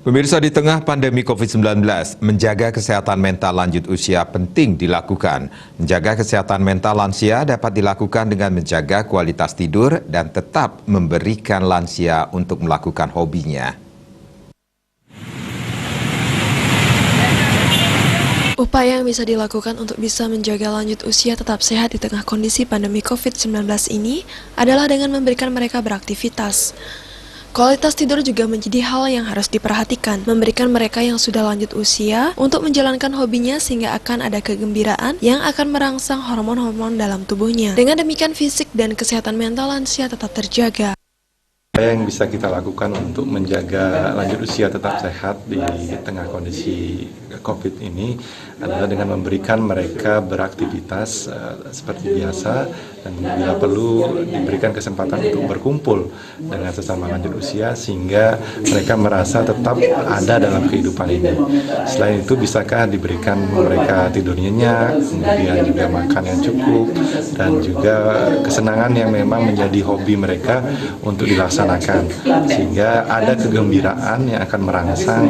Pemirsa, di tengah pandemi COVID-19, menjaga kesehatan mental lanjut usia penting dilakukan. Menjaga kesehatan mental lansia dapat dilakukan dengan menjaga kualitas tidur dan tetap memberikan lansia untuk melakukan hobinya. Upaya yang bisa dilakukan untuk bisa menjaga lanjut usia tetap sehat di tengah kondisi pandemi COVID-19 ini adalah dengan memberikan mereka beraktivitas. Kualitas tidur juga menjadi hal yang harus diperhatikan, memberikan mereka yang sudah lanjut usia untuk menjalankan hobinya sehingga akan ada kegembiraan yang akan merangsang hormon-hormon dalam tubuhnya. Dengan demikian fisik dan kesehatan mental lansia tetap terjaga. Apa yang bisa kita lakukan untuk menjaga lanjut usia tetap sehat di tengah kondisi COVID ini adalah dengan memberikan mereka beraktivitas seperti biasa dan bila perlu diberikan kesempatan untuk berkumpul dengan sesama lanjut usia sehingga mereka merasa tetap ada dalam kehidupan ini. Selain itu, bisakah diberikan mereka tidur nyenyak, kemudian juga makan yang cukup, dan juga kesenangan yang memang menjadi hobi mereka untuk dilaksanakan, sehingga ada kegembiraan yang akan merangsang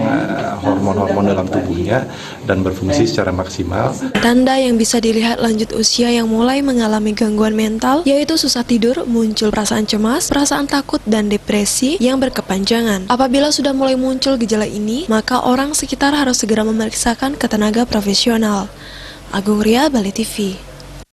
hormon-hormon dalam tubuhnya dan berfungsi secara maksimal. Tanda yang bisa dilihat lanjut usia yang mulai mengalami gangguan mental yaitu susah tidur, muncul perasaan cemas, perasaan takut, dan depresi yang berkepanjangan. Apabila sudah mulai muncul gejala ini, maka orang sekitar harus segera memeriksakan ke tenaga profesional. Agung Ria, Bali TV.